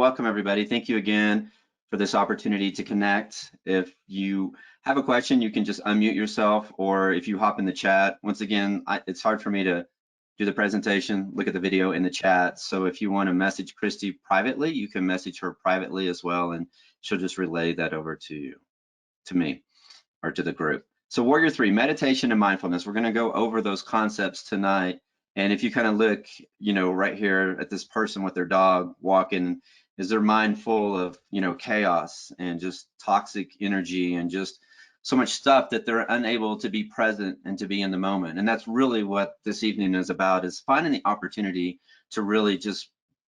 welcome everybody. Thank you again for this opportunity to connect. If you have a question, you can just unmute yourself, or if you hop in the chat. Once again, it's hard for me to do the presentation, look at the video in the chat. So if you want to message Christy privately, you can message her privately as well, and she'll just relay that over to me or to the group. So Warrior 3, meditation and mindfulness. We're going to go over those concepts tonight. And if you kind of look, right here at this person with their dog walking, is their mind full of, chaos and just toxic energy and just so much stuff that they're unable to be present and to be in the moment. And that's really what this evening is about, is finding the opportunity to really just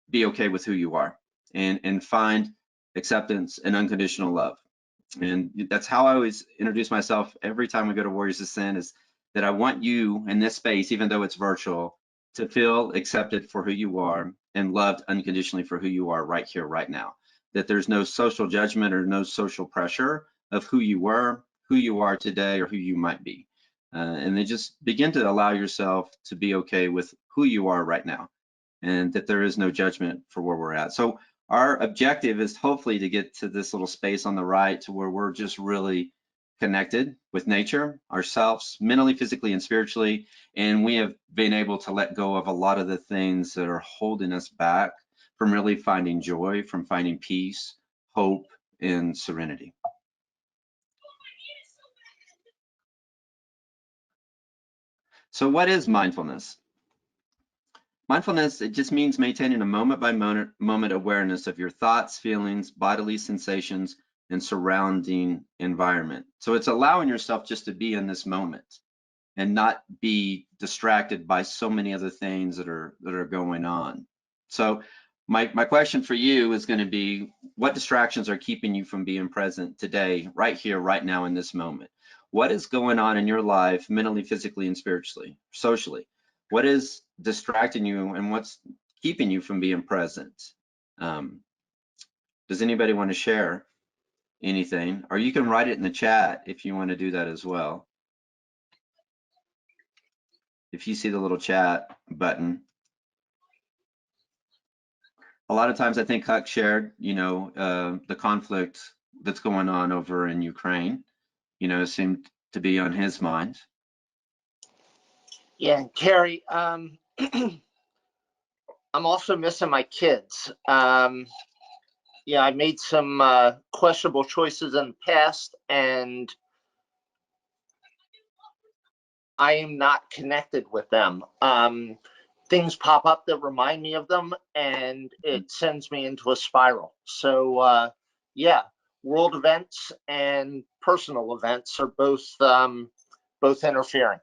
be okay with who you are and find acceptance and unconditional love. And that's how I always introduce myself every time we go to Warriors Ascend, is that I want you in this space, even though it's virtual, to feel accepted for who you are and loved unconditionally for who you are right here, right now. That there's no social judgment or no social pressure of who you were, who you are today, or who you might be. And then just begin to allow yourself to be okay with who you are right now, and that there is no judgment for where we're at. So our objective is hopefully to get to this little space on the right to where we're just really connected with nature, ourselves, mentally, physically, and spiritually. And we have been able to let go of a lot of the things that are holding us back from really finding joy, from finding peace, hope, and serenity. So what is mindfulness? Mindfulness, it just means maintaining a moment awareness of your thoughts, feelings, bodily sensations, and surrounding environment. So it's allowing yourself just to be in this moment and not be distracted by so many other things that are going on. So my question for you is going to be, what distractions are keeping you from being present today, right here, right now, in this moment? What is going on in your life, mentally, physically, and spiritually, socially? What is distracting you and what's keeping you from being present? Does anybody want to share anything? Or you can write it in the chat if you want to do that as well. If you see the little chat button. A lot of times I think Huck shared, the conflict that's going on over in Ukraine, seemed to be on his mind. Yeah, Carrie, I'm also missing my kids. I made some questionable choices in the past, and I am not connected with them. Things pop up that remind me of them, and it sends me into a spiral. So, world events and personal events are both interfering.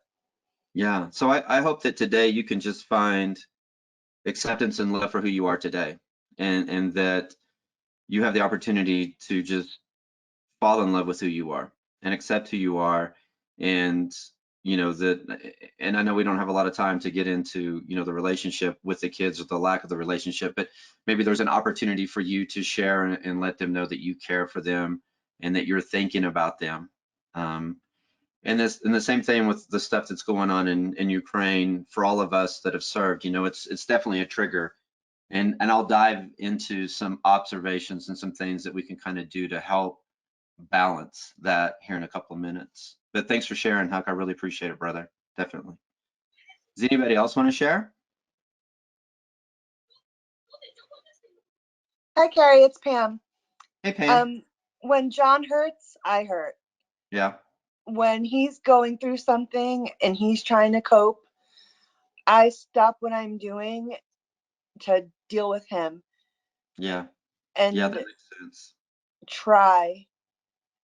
Yeah, so I hope that today you can just find acceptance and love for who you are today, and that you have the opportunity to just fall in love with who you are and accept who you are. And and I know we don't have a lot of time to get into the relationship with the kids or the lack of the relationship, but maybe there's an opportunity for you to share and let them know that you care for them and that you're thinking about them. And the same thing with the stuff that's going on in Ukraine. For all of us that have served, it's definitely a trigger. And I'll dive into some observations and some things that we can kind of do to help balance that here in a couple of minutes. But thanks for sharing, Huck. I really appreciate it, brother. Definitely. Does anybody else want to share? Hi, Carrie. It's Pam. Hey, Pam. When John hurts, I hurt. Yeah. When he's going through something and he's trying to cope, I stop what I'm doing to deal with him. Yeah. And yeah, that makes sense. Try,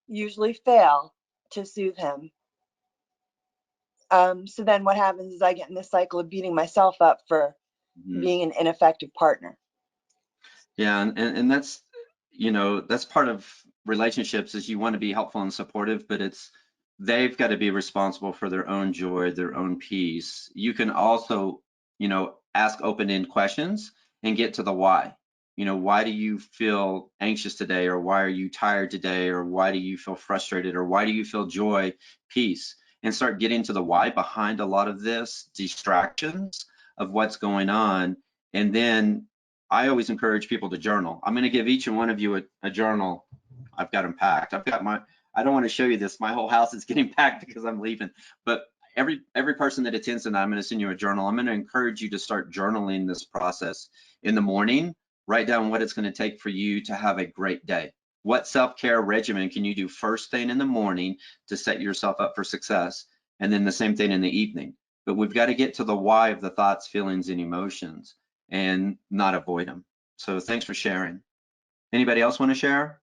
usually fail, to soothe him. So then what happens is I get in this cycle of beating myself up for being an ineffective partner. Yeah, and that's that's part of relationships, is you want to be helpful and supportive, but they've got to be responsible for their own joy, their own peace. You can also ask open-ended questions and get to the why. Why do you feel anxious today, or why are you tired today, or why do you feel frustrated, or why do you feel joy, peace, and start getting to the why behind a lot of this distractions of what's going on. And then I always encourage people to journal. I'm going to give each and one of you a journal. I've got them packed. I've got I don't want to show you this. My whole house is getting packed because I'm leaving. But every person that attends tonight, I'm going to send you a journal. I'm going to encourage you to start journaling this process in the morning. Write down what it's going to take for you to have a great day. What self-care regimen can you do first thing in the morning to set yourself up for success? And then the same thing in the evening. But we've got to get to the why of the thoughts, feelings, and emotions and not avoid them. So thanks for sharing. Anybody else want to share?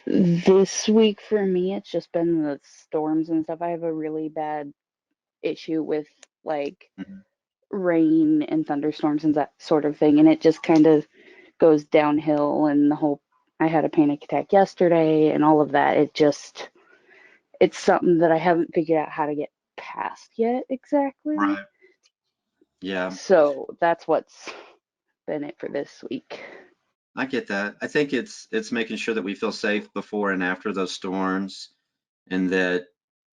This week for me, it's just been the storms and stuff. I have a really bad issue with like rain and thunderstorms and that sort of thing, and it just kind of goes downhill. And I had a panic attack yesterday and all of that. It's something that I haven't figured out how to get past yet exactly. Right. Yeah. So that's what's been it for this week. I get that. I think it's making sure that we feel safe before and after those storms, and that,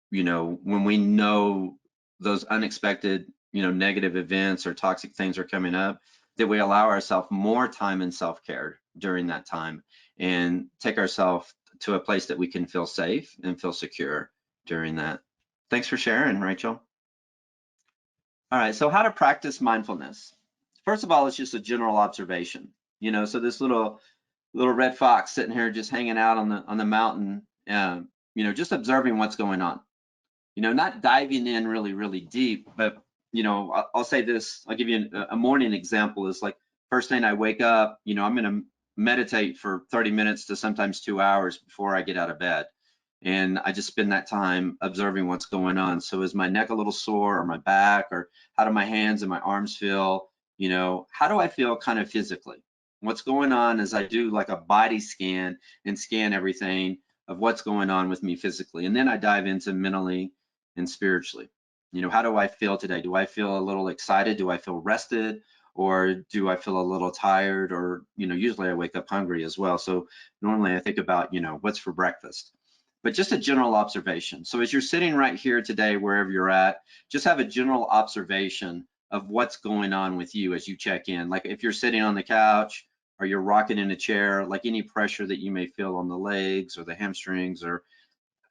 when we know those unexpected, negative events or toxic things are coming up, that we allow ourselves more time in self-care during that time and take ourselves to a place that we can feel safe and feel secure during that. Thanks for sharing, Rachel. All right, so how to practice mindfulness. First of all, it's just a general observation. So this little red fox sitting here just hanging out on the mountain, just observing what's going on. Not diving in really deep, but I'll say this. I'll give you a morning example. Is like first thing I wake up, I'm going to meditate for 30 minutes to sometimes 2 hours before I get out of bed. And I just spend that time observing what's going on. So is my neck a little sore, or my back, or how do my hands and my arms feel? How do I feel kind of physically? What's going on as I do like a body scan and scan everything of what's going on with me physically. And then I dive into mentally and spiritually. How do I feel today? Do I feel a little excited? Do I feel rested? Or do I feel a little tired? Or, usually I wake up hungry as well. So normally I think about, what's for breakfast. But just a general observation. So as you're sitting right here today, wherever you're at, just have a general observation of what's going on with you as you check in. Like if you're sitting on the couch or you're rocking in a chair, like any pressure that you may feel on the legs or the hamstrings, or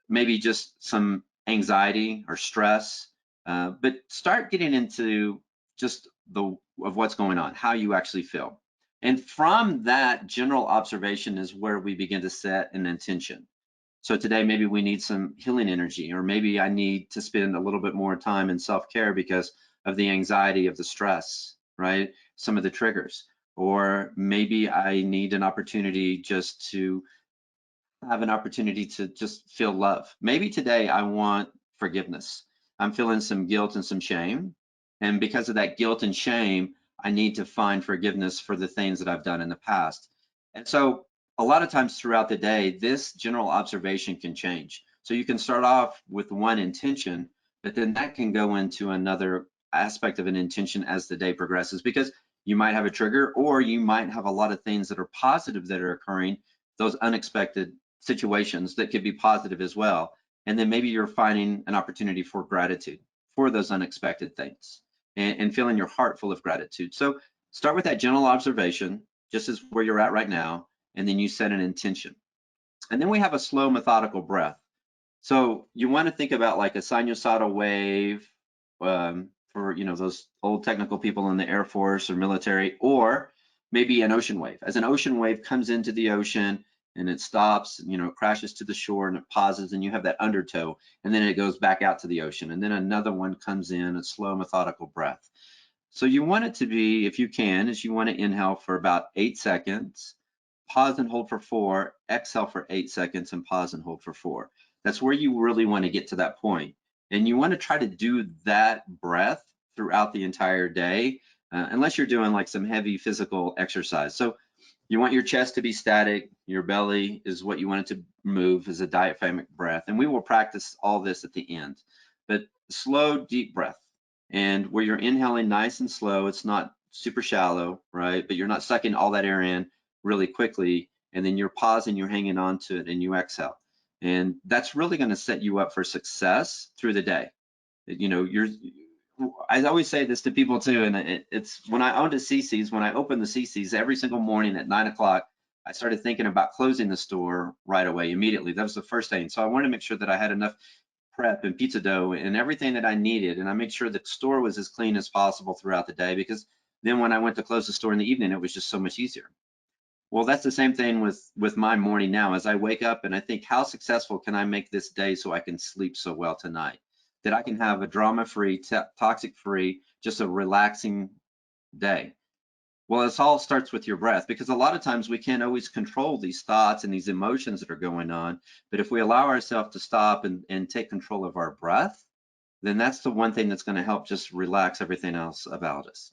maybe just some anxiety or stress. But start getting into just of what's going on, how you actually feel. And from that general observation is where we begin to set an intention. So today, maybe we need some healing energy, or maybe I need to spend a little bit more time in self-care because of the anxiety of the stress, right? Some of the triggers. Or maybe I need an opportunity just to have an opportunity to just feel love. Maybe today I want forgiveness. I'm feeling some guilt and some shame. And because of that guilt and shame, I need to find forgiveness for the things that I've done in the past. And so a lot of times throughout the day, this general observation can change. So you can start off with one intention, but then that can go into another aspect of an intention as the day progresses, because you might have a trigger, or you might have a lot of things that are positive that are occurring, those unexpected situations that could be positive as well. And then maybe you're finding an opportunity for gratitude for those unexpected things, and filling your heart full of gratitude. So start with that general observation, just as where you're at right now, and then you set an intention. And then we have a slow, methodical breath. So you want to think about like a sinusoidal wave, for those old technical people in the Air Force or military, or maybe an ocean wave. As an ocean wave comes into the ocean and it stops, crashes to the shore and it pauses, and you have that undertow, and then it goes back out to the ocean, and then another one comes in, a slow, methodical breath. So you want it to be, if you can, is you want to inhale for about 8 seconds, pause and hold for 4, exhale for 8 seconds, and pause and hold for 4. That's where you really want to get to that point. And you want to try to do that breath throughout the entire day, unless you're doing like some heavy physical exercise. So you want your chest to be static, your belly is what you want it to move, as a diaphragmatic breath. And we will practice all this at the end. But slow, deep breath. And where you're inhaling nice and slow, it's not super shallow, right? But you're not sucking all that air in really quickly. And then you're pausing, you're hanging on to it, and you exhale. And that's really going to set you up for success through the day. I always say this to people too, and it's when I owned a CC's, when I opened the CC's every single morning at 9 o'clock, I started thinking about closing the store right away, immediately. That was the first thing. So I wanted to make sure that I had enough prep and pizza dough and everything that I needed, and I made sure the store was as clean as possible throughout the day, because then when I went to close the store in the evening, it was just so much easier. Well, that's the same thing with my morning now. As I wake up and I think, how successful can I make this day so I can sleep so well tonight? That I can have a drama-free, toxic-free, just a relaxing day. Well, it all starts with your breath, because a lot of times we can't always control these thoughts and these emotions that are going on. But if we allow ourselves to stop and take control of our breath, then that's the one thing that's going to help just relax everything else about us.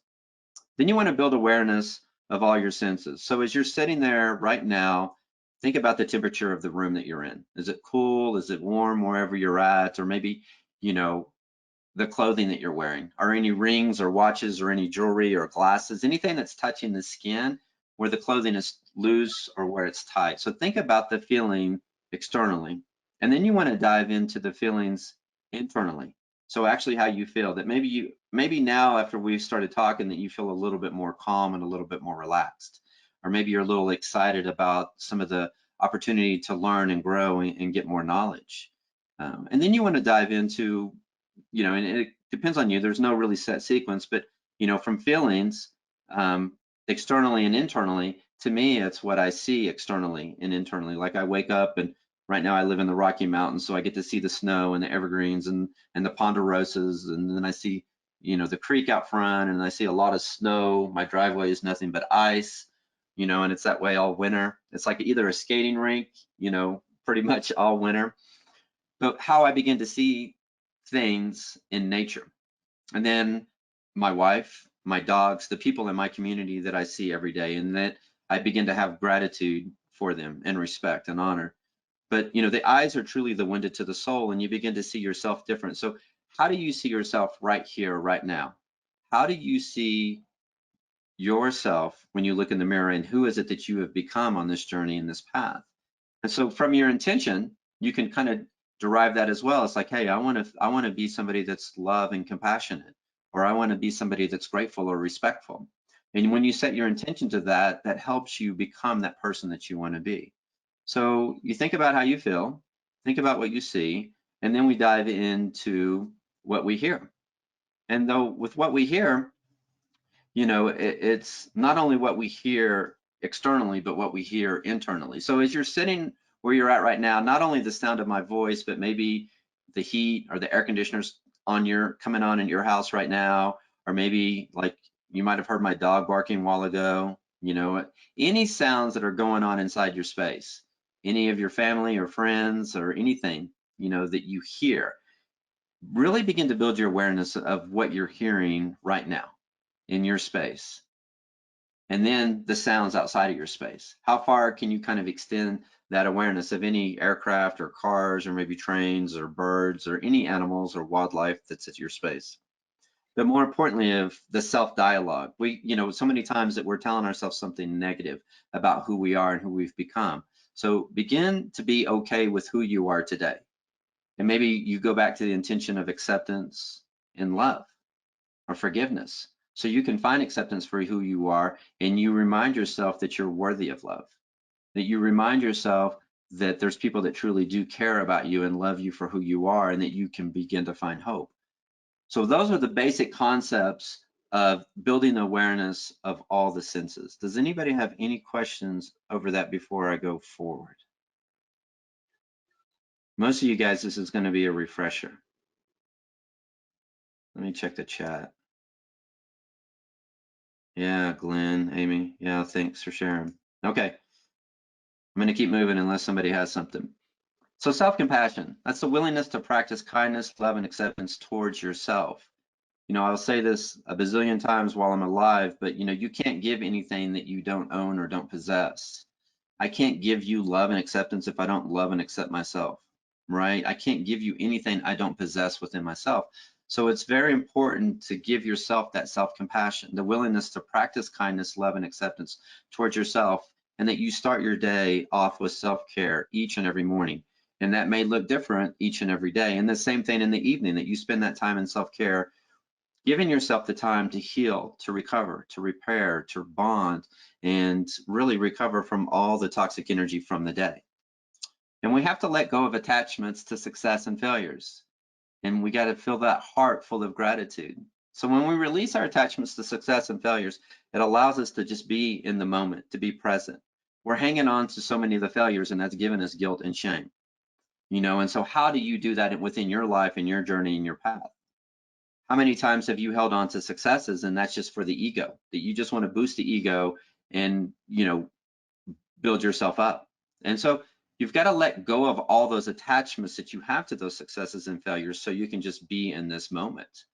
Then you want to build awareness of all your senses. So as you're sitting there right now, think about the temperature of the room that you're in. Is it cool? Is it warm wherever you're at? Or maybe, you know, the clothing that you're wearing. Are any rings or watches or any jewelry or glasses, anything that's touching the skin where the clothing is loose or where it's tight? So think about the feeling externally. And then you want to dive into the feelings internally. So actually how you feel, that maybe now after we've started talking that you feel a little bit more calm and a little bit more relaxed, or maybe you're a little excited about some of the opportunity to learn and grow and get more knowledge. And then you want to dive into, you know, and it depends on you, there's no really set sequence, but, you know, from feelings, externally and internally, to me, it's what I see externally and internally. Like I wake up, and right now I live in the Rocky Mountains, so I get to see the snow and the evergreens and the ponderosas, and then I see, you know, the creek out front, and I see a lot of snow. My driveway is nothing but ice, you know, and it's that way all winter. It's like either a skating rink, you know, pretty much all winter. But how I begin to see things in nature. And then my wife, my dogs, the people in my community that I see every day, and that I begin to have gratitude for them and respect and honor. But, you know, the eyes are truly the window to the soul, and you begin to see yourself different. So how do you see yourself right here, right now? How do you see yourself when you look in the mirror, and who is it that you have become on this journey, in this path? And so from your intention, you can kind of derive that as well. It's like, hey, I want to be somebody that's love and compassionate, or I want to be somebody that's grateful or respectful. And when you set your intention to that, that helps you become that person that you want to be. So you think about how you feel, think about what you see, and then we dive into what we hear. And though with what we hear, you know, it's not only what we hear externally, but what we hear internally. So as you're sitting where you're at right now, not only the sound of my voice, but maybe the heat or the air conditioners coming on in your house right now, or maybe like you might have heard my dog barking a while ago, you know, any sounds that are going on inside your space, any of your family or friends or anything, you know, that you hear, really begin to build your awareness of what you're hearing right now in your space. And then the sounds outside of your space. How far can you kind of extend that awareness of any aircraft or cars or maybe trains or birds or any animals or wildlife that's at your space? But more importantly, of the self-dialogue. We, you know, so many times that we're telling ourselves something negative about who we are and who we've become. So begin to be okay with who you are today. And maybe you go back to the intention of acceptance and love or forgiveness. So you can find acceptance for who you are, and you remind yourself that you're worthy of love, that you remind yourself that there's people that truly do care about you and love you for who you are, and that you can begin to find hope. So those are the basic concepts of building awareness of all the senses. Does anybody have any questions over that before I go forward? Most of you guys, this is going to be a refresher. Let me check the chat. Yeah, Glenn, Amy, yeah, thanks for sharing. Okay, I'm gonna keep moving unless somebody has something. So self-compassion, that's the willingness to practice kindness, love, and acceptance towards yourself. You know, I'll say this a bazillion times while I'm alive, but you know, you can't give anything that you don't own or don't possess. I can't give you love and acceptance if I don't love and accept myself, right? I can't give you anything I don't possess within myself. So it's very important to give yourself that self-compassion, the willingness to practice kindness, love, and acceptance towards yourself, and that you start your day off with self-care each and every morning. And that may look different each and every day. And the same thing in the evening, that you spend that time in self-care, giving yourself the time to heal, to recover, to repair, to bond, and really recover from all the toxic energy from the day. And we have to let go of attachments to success and failures. And we got to fill that heart full of gratitude. So when we release our attachments to success and failures, it allows us to just be in the moment, to be present. We're hanging on to so many of the failures, and that's given us guilt and shame. And so how do you do that within your life and your journey and your path? How many times have you held on to successes, and that's just for the ego, that you just want to boost the ego and, build yourself up? And so you've got to let go of all those attachments that you have to those successes and failures so you can just be in this moment.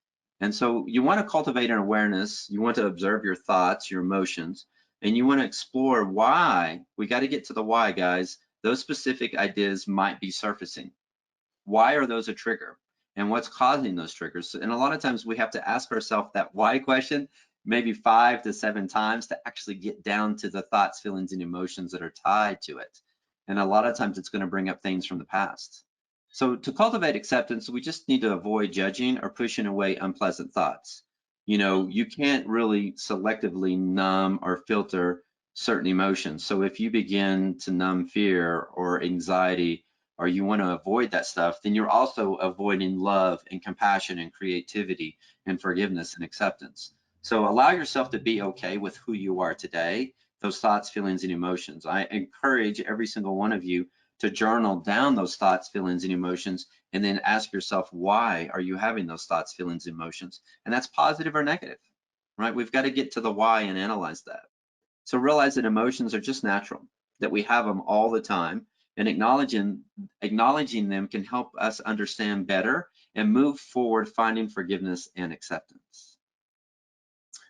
And so you want to cultivate an awareness, you want to observe your thoughts, your emotions, and you want to explore why. We got to get to the why, guys. Those specific ideas might be surfacing. Why are those a trigger? And what's causing those triggers? And a lot of times we have to ask ourselves that why question maybe 5 to 7 times to actually get down to the thoughts, feelings, and emotions that are tied to it. And a lot of times it's going to bring up things from the past. So to cultivate acceptance, we just need to avoid judging or pushing away unpleasant thoughts. You can't really selectively numb or filter certain emotions. So if you begin to numb fear or anxiety, or you want to avoid that stuff, then you're also avoiding love and compassion and creativity and forgiveness and acceptance. So allow yourself to be okay with who you are today, those thoughts, feelings, and emotions. I encourage every single one of you to journal down those thoughts, feelings, and emotions, and then ask yourself, why are you having those thoughts, feelings, and emotions? And that's positive or negative, right? We've got to get to the why and analyze that. So realize that emotions are just natural, that we have them all the time, and acknowledging them can help us understand better and move forward, finding forgiveness and acceptance.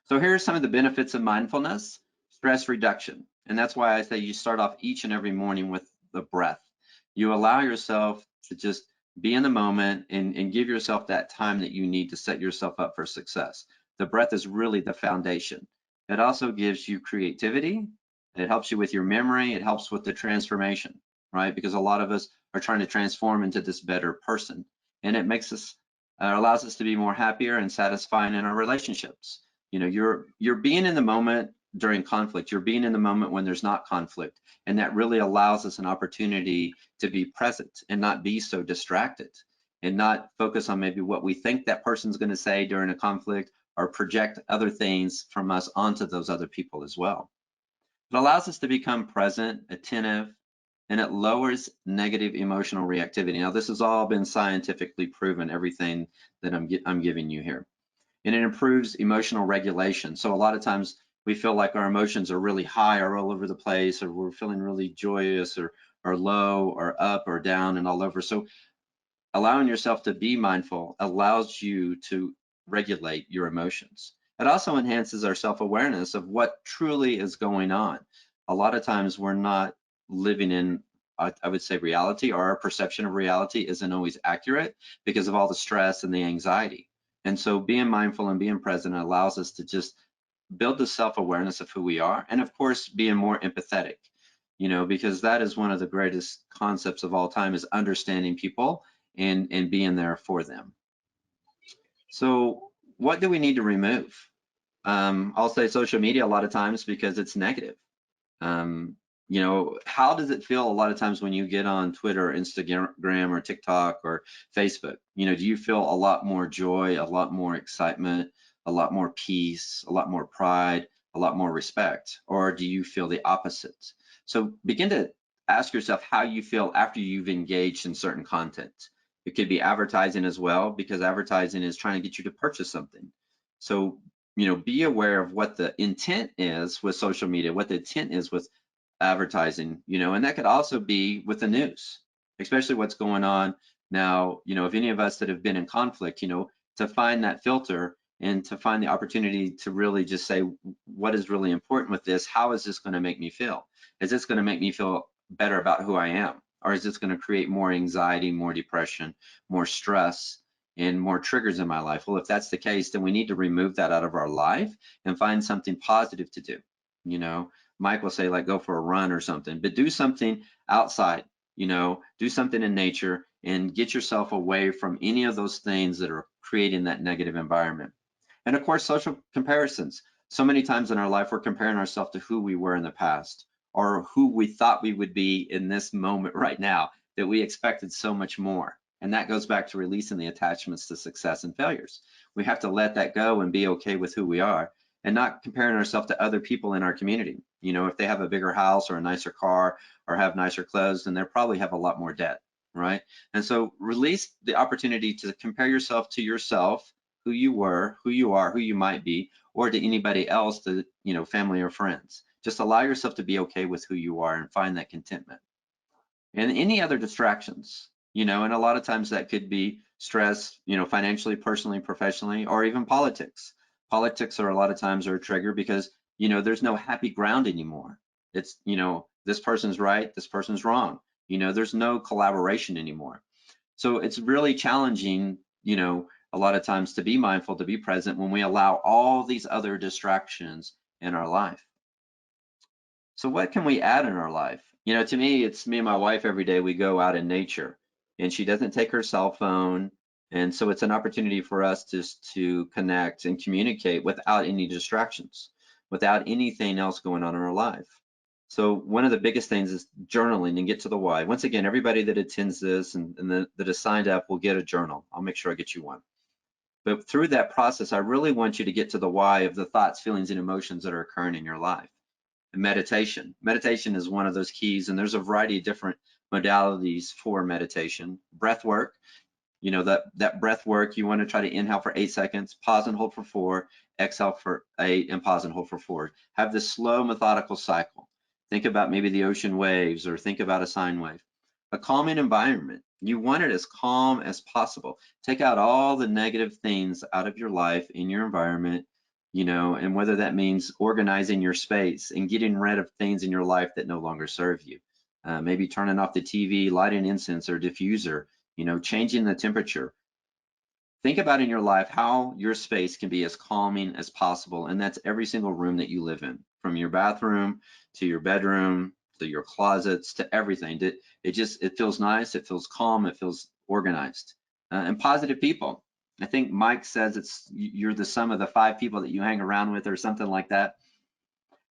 So here are some of the benefits of mindfulness. Stress reduction. And that's why I say you start off each and every morning with the breath. You allow yourself to just be in the moment and give yourself that time that you need to set yourself up for success. The breath is really the foundation. It also gives you creativity. It helps you with your memory. It helps with the transformation, right? Because a lot of us are trying to transform into this better person. And it makes us, allows us to be more happier and satisfying in our relationships. You're being in the moment during conflict. You're being in the moment when there's not conflict. And that really allows us an opportunity to be present and not be so distracted and not focus on maybe what we think that person's going to say during a conflict or project other things from us onto those other people as well. It allows us to become present, attentive, and it lowers negative emotional reactivity. Now, this has all been scientifically proven, everything that I'm giving you here. And it improves emotional regulation. So a lot of times we feel like our emotions are really high or all over the place, or we're feeling really joyous or low or up or down and all over. So allowing yourself to be mindful allows you to regulate your emotions. It also enhances our self-awareness of what truly is going on. A lot of times we're not living in, I would say, reality, or our perception of reality isn't always accurate because of all the stress and the anxiety. And so being mindful and being present allows us to just build the self-awareness of who we are. And of course, being more empathetic, because that is one of the greatest concepts of all time, is understanding people and being there for them. So what do we need to remove? I'll say social media a lot of times because it's negative. How does it feel a lot of times when you get on Twitter, or Instagram, or TikTok, or Facebook? Do you feel a lot more joy, a lot more excitement, a lot more peace, a lot more pride, a lot more respect? Or do you feel the opposite? So begin to ask yourself how you feel after you've engaged in certain content. It could be advertising as well, because advertising is trying to get you to purchase something. So, be aware of what the intent is with social media, what the intent is with advertising, and that could also be with the news, especially what's going on now. If any of us that have been in conflict, to find that filter and to find the opportunity to really just say, what is really important with this? How is this going to make me feel? Is this going to make me feel better about who I am? Or is this going to create more anxiety, more depression, more stress, and more triggers in my life? Well, if that's the case, then we need to remove that out of our life and find something positive to do. Mike will say, like, go for a run or something, but do something outside, do something in nature and get yourself away from any of those things that are creating that negative environment. And of course, social comparisons. So many times in our life, we're comparing ourselves to who we were in the past or who we thought we would be in this moment right now, that we expected so much more. And that goes back to releasing the attachments to success and failures. We have to let that go and be okay with who we are and not comparing ourselves to other people in our community. You know, if they have a bigger house or a nicer car or have nicer clothes, then they probably have a lot more debt, right? And so release the opportunity to compare yourself to yourself, who you were, who you are, who you might be, or to anybody else, to, you know, family or friends. Just allow yourself to be okay with who you are and find that contentment. And any other distractions, you know, and a lot of times that could be stress, you know, financially, personally, professionally, or even politics. Politics are a lot of times are a trigger because, you know, there's no happy ground anymore. It's, you know, this person's right, this person's wrong. You know, there's no collaboration anymore. So it's really challenging, you know, a lot of times to be mindful, to be present when we allow all these other distractions in our life. So what can we add in our life? You know, to me, it's me and my wife every day, we go out in nature and she doesn't take her cell phone. And so it's an opportunity for us just to connect and communicate without any distractions, without anything else going on in our life. So one of the biggest things is journaling and get to the why. Once again, everybody that attends this and that is signed up will get a journal. I'll make sure I get you one. But through that process, I really want you to get to the why of the thoughts, feelings, and emotions that are occurring in your life. And meditation. Meditation is one of those keys, and there's a variety of different modalities for meditation. Breath work, you know, that breath work, you want to try to inhale for 8 seconds, pause and hold for 4, exhale for 8, and pause and hold for 4. Have this slow, methodical cycle. Think about maybe the ocean waves, or think about a sine wave. A calming environment. You want it as calm as possible. Take out all the negative things out of your life, in your environment, you know, and whether that means organizing your space and getting rid of things in your life that no longer serve you. Maybe turning off the TV, lighting incense or diffuser, you know, changing the temperature. Think about in your life how your space can be as calming as possible, and that's every single room that you live in, from your bathroom to your bedroom to your closets to everything. It feels nice, it feels calm, it feels organized. And positive people. I think Mike says you're the sum of the 5 people that you hang around with, or something like that.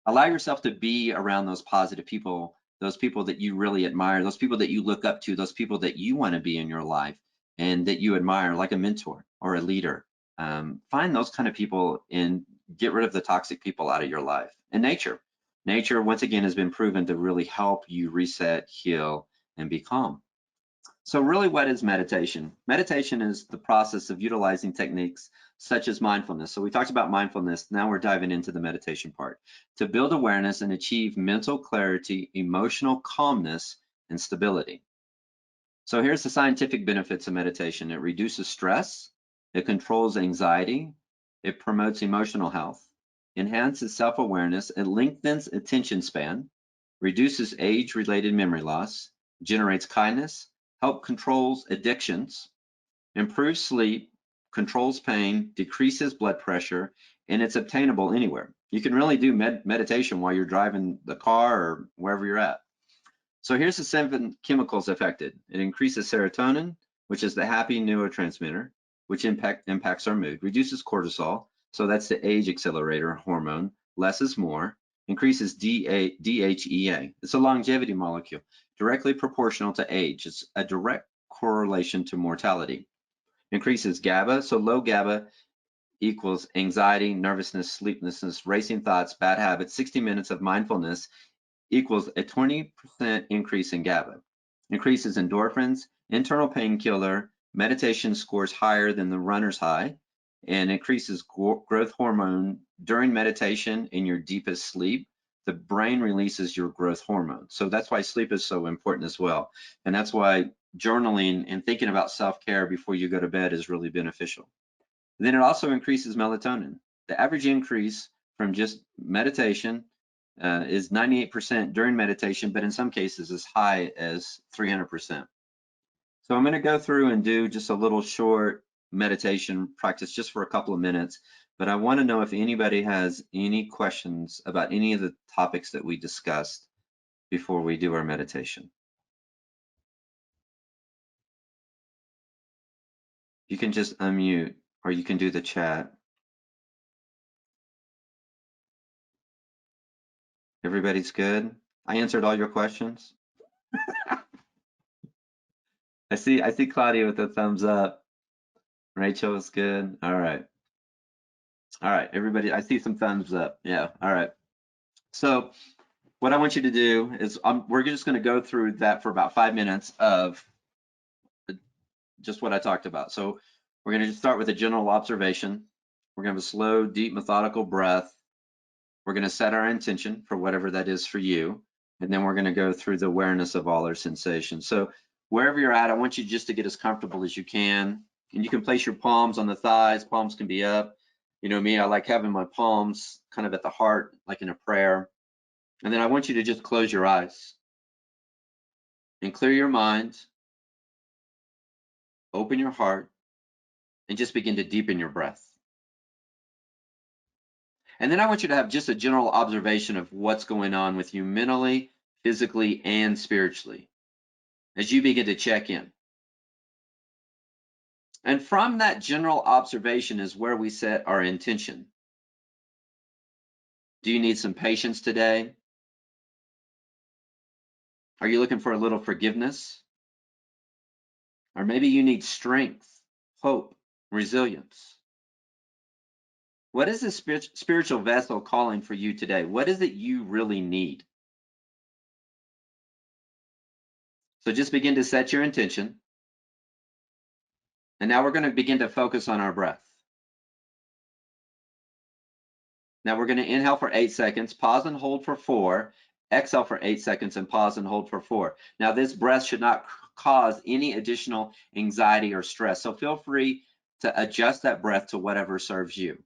Allow yourself to be around those positive people, those people that you really admire, those people that you look up to, those people that you want to be in your life and that you admire, like a mentor or a leader. Find those kind of people and get rid of the toxic people out of your life. And nature, once again, has been proven to really help you reset, heal, and be calm. So really, what is meditation? Meditation is the process of utilizing techniques such as mindfulness. So we talked about mindfulness. Now we're diving into the meditation part to build awareness and achieve mental clarity, emotional calmness, and stability. So here's the scientific benefits of meditation. It reduces stress, it controls anxiety, it promotes emotional health, enhances self-awareness, it lengthens attention span, reduces age-related memory loss, generates kindness, help controls addictions, improves sleep, controls pain, decreases blood pressure, and it's obtainable anywhere. You can really do meditation while you're driving the car or wherever you're at. So here's the 7 chemicals affected. It increases serotonin, which is the happy neurotransmitter, which impacts our mood, reduces cortisol, so that's the age accelerator hormone, less is more, increases DHEA. It's a longevity molecule, directly proportional to age. It's a direct correlation to mortality. Increases GABA, so low GABA equals anxiety, nervousness, sleeplessness, racing thoughts, bad habits. 60 minutes of mindfulness equals a 20% increase in GABA. Increases endorphins, internal painkiller, meditation scores higher than the runner's high, and increases growth hormone during meditation in your deepest sleep. The brain releases your growth hormone. So that's why sleep is so important as well. And that's why journaling and thinking about self-care before you go to bed is really beneficial. And then it also increases melatonin. The average increase from just meditation is 98% during meditation, but in some cases as high as 300%. So I'm going to go through and do just a little short meditation practice just for a couple of minutes, but I want to know if anybody has any questions about any of the topics that we discussed before we do our meditation. You can just unmute or you can do the chat. Everybody's good? I answered all your questions. I see Claudia with a thumbs up. Rachel is good. All right. All right, everybody, I see some thumbs up. Yeah, all right. So what I want you to do is we're just going to go through that for about 5 minutes of just what I talked about. So we're going to just start with a general observation. We're going to have a slow, deep, methodical breath. We're going to set our intention for whatever that is for you. And then we're going to go through the awareness of all our sensations. So wherever you're at, I want you just to get as comfortable as you can. And you can place your palms on the thighs. Palms can be up. You know me, I like having my palms kind of at the heart, like in a prayer. And then I want you to just close your eyes and clear your mind, open your heart, and just begin to deepen your breath. And then I want you to have just a general observation of what's going on with you mentally, physically, and spiritually as you begin to check in. And from that general observation is where we set our intention. Do you need some patience today? Are you looking for a little forgiveness? Or maybe you need strength, hope, resilience. What is this spiritual vessel calling for you today? What is it you really need? So just begin to set your intention. And now we're going to begin to focus on our breath. Now we're going to inhale for 8 seconds, pause and hold for 4, exhale for 8 seconds, and pause and hold for 4. Now this breath should not cause any additional anxiety or stress. So feel free to adjust that breath to whatever serves you.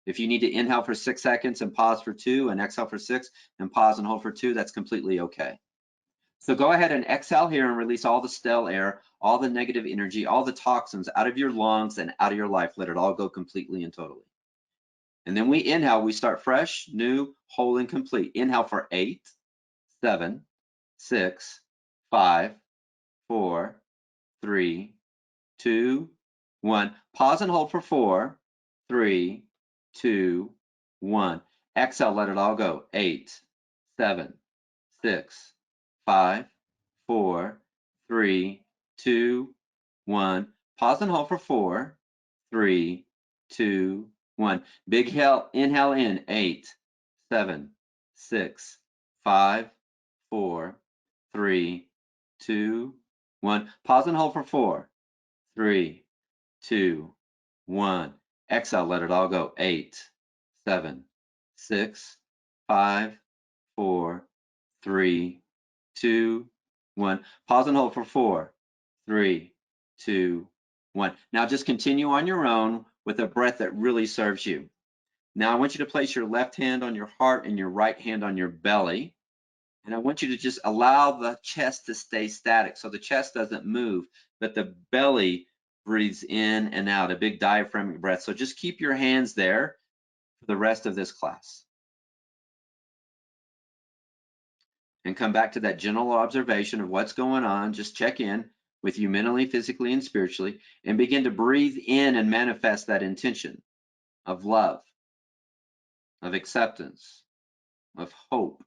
If you need to inhale for 6 seconds and pause for 2 and exhale for 6 and pause and hold for 2, that's completely okay. So go ahead and exhale here and release all the stale air, all the negative energy, all the toxins out of your lungs and out of your life. Let it all go completely and totally. And then we inhale, we start fresh, new, whole, and complete. Inhale for 8, 7, 6, 5, 4, 3, 2, 1. Pause and hold for 4, 3, 2, 1. Exhale, let it all go. 8, 7, 6, 5, 4, 3, 2, 1. Pause and hold for 4, 3, 2, 1. Big inhale in. 8, 7, 6, 5, 4, 3, 2, 1. Pause and hold for 4, 3, 2, 1. Exhale, let it all go. 8, 7, 6, 5, 4, 3, 2, 1. Pause and hold for 4, 3, 2, 1. Now just continue on your own with a breath that really serves you. Now I want you to place your left hand on your heart and your right hand on your belly. And I want you to just allow the chest to stay static so the chest doesn't move, but the belly breathes in and out, a big diaphragmatic breath. So just keep your hands there for the rest of this class. And come back to that general observation of what's going on. Just check in with you mentally, physically, and spiritually, and begin to breathe in and manifest that intention of love, of acceptance, of hope,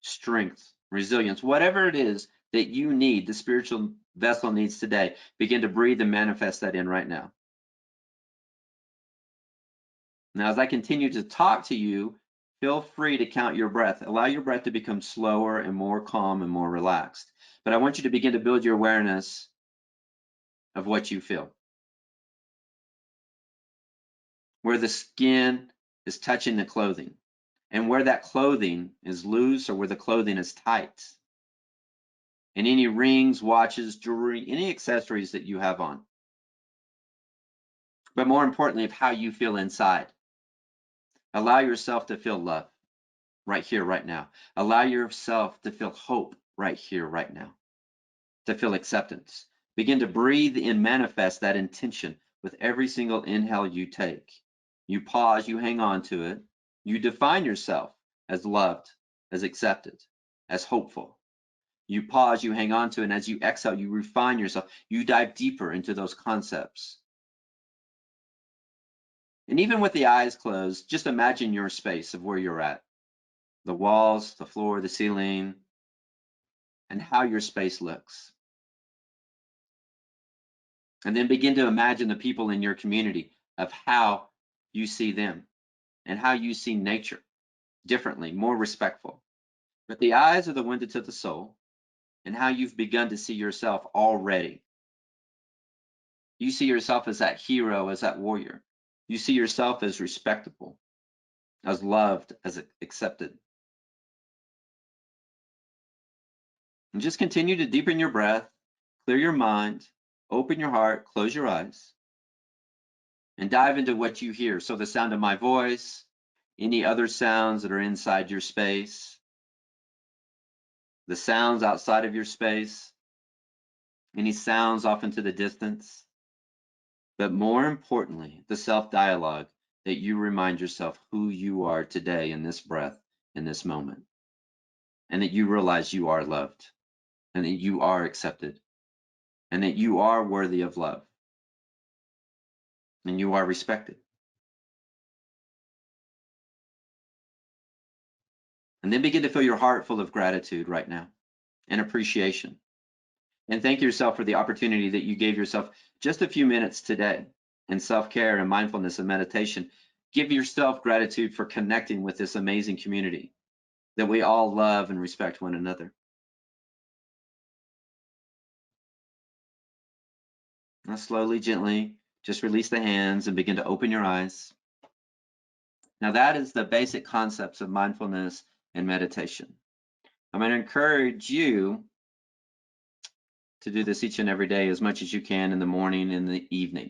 strength, resilience, whatever it is that you need, the spiritual vessel needs today. Begin to breathe and manifest that in right now. Now, as I continue to talk to you, feel free to count your breath. Allow your breath to become slower and more calm and more relaxed. But I want you to begin to build your awareness of what you feel. Where the skin is touching the clothing, and where that clothing is loose or where the clothing is tight. And any rings, watches, jewelry, any accessories that you have on. But more importantly, of how you feel inside. Allow yourself to feel love right here, right now. Allow yourself to feel hope right here, right now. To feel acceptance. Begin to breathe and manifest that intention with every single inhale you take. You pause, you hang on to it. You define yourself as loved, as accepted, as hopeful. You pause, you hang on to it, and as you exhale, you refine yourself. You dive deeper into those concepts. And even with the eyes closed, just imagine your space of where you're at. the walls, the floor, the ceiling, and how your space looks. And then begin to imagine the people in your community of how you see them and how you see nature differently, more respectful. But the eyes are the window to the soul, and how you've begun to see yourself already. You see yourself as that hero, as that warrior. You see yourself as respectable, as loved, as accepted. And just continue to deepen your breath, clear your mind, open your heart, close your eyes, and dive into what you hear. So the sound of my voice, any other sounds that are inside your space, the sounds outside of your space, any sounds off into the distance. But more importantly, the self-dialogue that you remind yourself who you are today in this breath, in this moment, and that you realize you are loved, and that you are accepted, and that you are worthy of love, and you are respected. And then begin to fill your heart full of gratitude right now and appreciation. And thank yourself for the opportunity that you gave yourself just a few minutes today in self-care and mindfulness and meditation. Give yourself gratitude for connecting with this amazing community, that we all love and respect one another. Now slowly, gently, just release the hands and begin to open your eyes. Now that is the basic concepts of mindfulness and meditation. I'm going to encourage you to do this each and every day as much as you can in the morning and the evening.